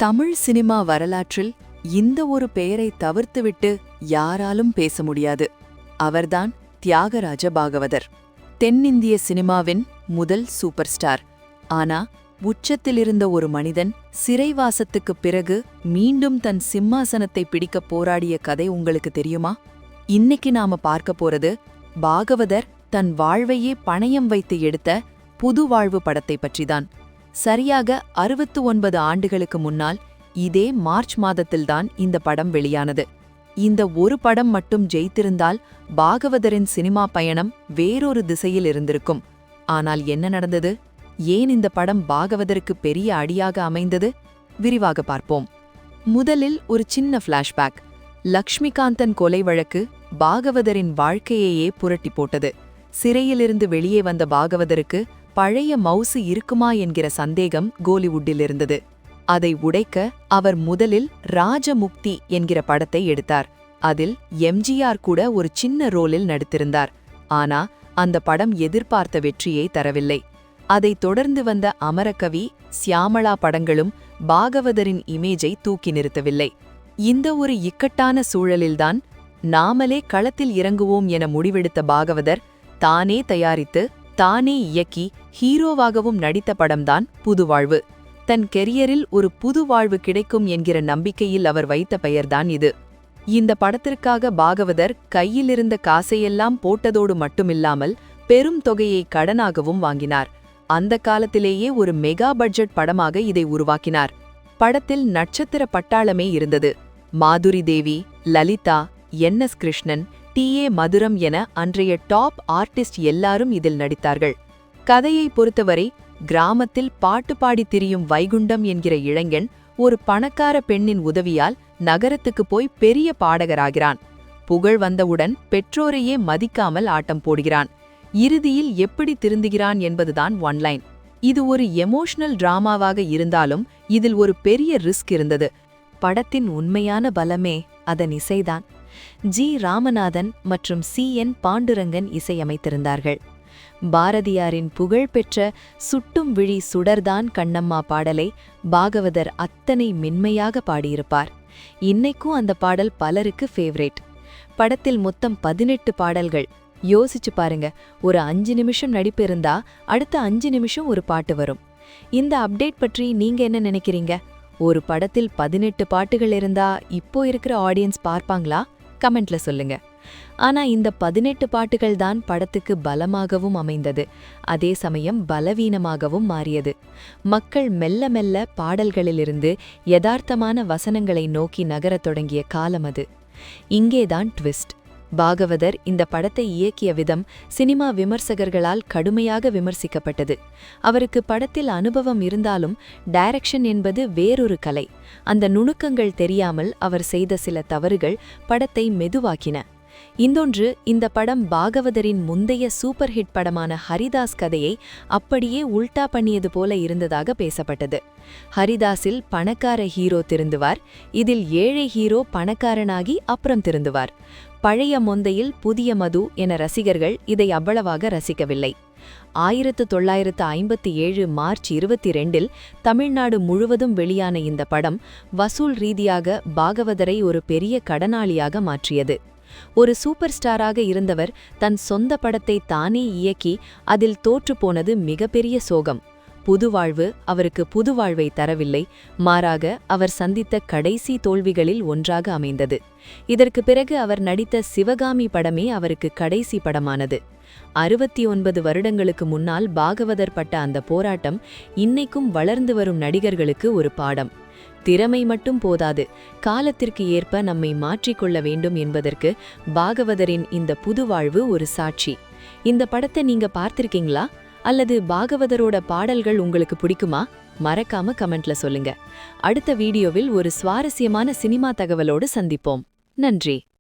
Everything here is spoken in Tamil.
தமிழ் சினிமா வரலாற்றில் இந்த ஒரு பெயரை தவிர்த்துவிட்டு யாராலும் பேச முடியாது. அவர்தான் தியாகராஜ பாகவதர். தென்னிந்திய சினிமாவின் முதல் சூப்பர் ஸ்டார். ஆனா உச்சத்திலிருந்த ஒரு மனிதன் சிறைவாசத்துக்குப் பிறகு மீண்டும் தன் சிம்மாசனத்தை பிடிக்க போராடிய கதை உங்களுக்கு தெரியுமா? இன்னைக்கு நாம பார்க்க போறது பாகவதர் தன் வாழ்வையே பணயம் வைத்து எடுத்த புது வாழ்வு படத்தை பற்றிதான். சரியாக 69 ஆண்டுகளுக்கு முன்னால் இதே மார்ச் மாதத்தில்தான் இந்த படம் வெளியானது. இந்த ஒரு படம் மட்டும் ஜெயித்திருந்தால் பாகவதரின் சினிமா பயணம் வேறொரு திசையில் இருந்திருக்கும். ஆனால் என்ன நடந்தது? ஏன் இந்த படம் பாகவதருக்கு பெரிய அடியாக அமைந்தது? விரிவாக பார்ப்போம். முதலில் ஒரு சின்ன ஃப்ளாஷ்பேக். லக்ஷ்மிகாந்தன் கொலை வழக்கு பாகவதரின் வாழ்க்கையையே புரட்டி போட்டது. சிறையிலிருந்து வெளியே வந்த பாகவதருக்கு பழைய மவுசு இருக்குமா என்கிற சந்தேகம் கோலிவுட்டில் இருந்தது. அதை உடைக்க அவர் முதலில் ராஜமுக்தி என்கிற படத்தை எடுத்தார். அதில் எம்ஜிஆர் கூட ஒரு சின்ன ரோலில் நடித்திருந்தார். ஆனா அந்த படம் எதிர்பார்த்த வெற்றியை தரவில்லை. அதைத் தொடர்ந்து வந்த அமரகவி, சியாமளா படங்களும் பாகவதரின் இமேஜை தூக்கி நிறுத்தவில்லை. இந்த ஒரு இக்கட்டான சூழலில்தான் நாமளே களத்தில் இறங்குவோம் என முடிவெடுத்த பாகவதர் தானே தயாரித்து தானே இயக்கி ஹீரோவாகவும் நடித்த படம்தான் புதுவாழ்வு. தன் கெரியரில் ஒரு புது வாழ்வு கிடைக்கும் என்கிற நம்பிக்கையில் அவர் வைத்த பெயர்தான் இது. இந்த படத்திற்காக பாகவதர் கையிலிருந்த காசையெல்லாம் போட்டதோடு மட்டுமில்லாமல் பெரும் தொகையை கடனாகவும் வாங்கினார். அந்த காலத்திலேயே ஒரு மெகா பட்ஜெட் படமாக இதை உருவாக்கினார். படத்தில் நட்சத்திர பட்டாளமே இருந்தது. மாதுரி தேவி, லலிதா, என்.எஸ். கிருஷ்ணன், டி.ஏ. மதுரம் என அன்றைய டாப் ஆர்டிஸ்ட் எல்லாரும் இதில் நடித்தார்கள். கதையை பொறுத்தவரை கிராமத்தில் பாட்டு பாடித் திரியும் வைகுண்டம் என்கிற இளைஞன் ஒரு பணக்கார பெண்ணின் உதவியால் நகரத்துக்கு போய் பெரிய பாடகராகிறான். புகழ் வந்தவுடன் பெற்றோரையே மதிக்காமல் ஆட்டம் போடுகிறான். இறுதியில் எப்படி திருந்துகிறான் என்பதுதான் ஒன்லைன். இது ஒரு எமோஷனல் டிராமாவாக இருந்தாலும் இதில் ஒரு பெரிய ரிஸ்க் இருந்தது. படத்தின் உண்மையான பலமே அதன் இசைதான். ஜி. ராமநாதன் மற்றும் சி.என். பாண்டுரங்கன் இசையமைத்திருந்தார்கள். பாரதியாரின் புகழ்பெற்ற சுட்டும் விழி சுடர்தான் கண்ணம்மா பாடலை பாகவதர் அத்தனை மென்மையாக பாடியிருப்பார். இன்னைக்கும் அந்த பாடல் பலருக்கு ஃபேவரேட். படத்தில் மொத்தம் 18 பாடல்கள். யோசிச்சு பாருங்க, ஒரு 5 நிமிஷம் நடிப்பு இருந்தா அடுத்த 5 நிமிஷம் ஒரு பாட்டு வரும். இந்த அப்டேட் பற்றி நீங்க என்ன நினைக்கிறீங்க? ஒரு படத்தில் 18 பாட்டுகள் இருந்தா இப்போ இருக்கிற ஆடியன்ஸ் பார்ப்பாங்களா? கமெண்ட்ல சொல்லுங்க. ஆனா இந்த 18 பாட்டுகள் தான் படத்துக்கு பலமாகவும் அமைந்தது. அதே சமயம் பலவீனமாகவும் மாறியது. மக்கள் மெல்ல மெல்ல பாடல்களிலிருந்து யதார்த்தமான வசனங்களை நோக்கி நகரத் தொடங்கிய காலம் அது. இங்கேதான் ட்விஸ்ட். பாகவதர் இந்த படத்தை இயக்கிய விதம் சினிமா விமர்சகர்களால் கடுமையாக விமர்சிக்கப்பட்டது. அவருக்கு படத்தில் அனுபவம் இருந்தாலும் டைரக்ஷன் என்பது வேறொரு கலை. அந்த நுணுக்கங்கள் தெரியாமல் அவர் செய்த சில தவறுகள் படத்தை மெதுவாக்கின. இன்னொன்று, இந்த படம் பாகவதரின் முந்தைய சூப்பர் ஹிட் படமான ஹரிதாஸ் கதையை அப்படியே உல்டா பண்ணியது போல இருந்ததாக பேசப்பட்டது. ஹரிதாஸில் பணக்கார ஹீரோ திருந்துவார், இதில் ஏழை ஹீரோ பணக்காரனாகி அப்புறம் திருந்துவார். பழைய மொந்தையில் புதிய மது என ரசிகர்கள் இதை அவ்வளவாக ரசிக்கவில்லை. 1957 மார்ச் 22 தமிழ்நாடு முழுவதும் வெளியான இந்த படம் வசூல் ரீதியாக பாகவதரை ஒரு பெரிய கடனாளியாக மாற்றியது. ஒரு சூப்பர் ஸ்டாராக இருந்தவர் தன் சொந்த படத்தை தானே இயக்கி அதில் தோற்றுப்போனது மிகப்பெரிய சோகம். புதுவாழ்வு அவருக்கு புதுவாழ்வை தரவில்லை, மாறாக அவர் சந்தித்த கடைசி தோல்விகளில் ஒன்றாக அமைந்தது. இதற்கு பிறகு அவர் நடித்த சிவகாமி படமே அவருக்கு கடைசி படமானது. 69 வருடங்களுக்கு முன்னால் பாகவதர் பட்ட அந்த போராட்டம் இன்னைக்கும் வளர்ந்து வரும் நடிகர்களுக்கு ஒரு பாடம். திறமை மட்டும் போதாது, காலத்திற்கு ஏற்ப நம்மை மாற்றிக்கொள்ள வேண்டும் என்பதற்கு பாகவதரின் இந்த புதுவாழ்வு ஒரு சாட்சி. இந்த படத்தை நீங்க பார்த்திருக்கீங்களா? அல்லது பாகவதரோட பாடல்கள் உங்களுக்கு பிடிக்குமா? மறக்காம கமெண்ட்ல சொல்லுங்க. அடுத்த வீடியோவில் ஒரு சுவாரஸ்யமான சினிமா தகவலோடு சந்திப்போம். நன்றி.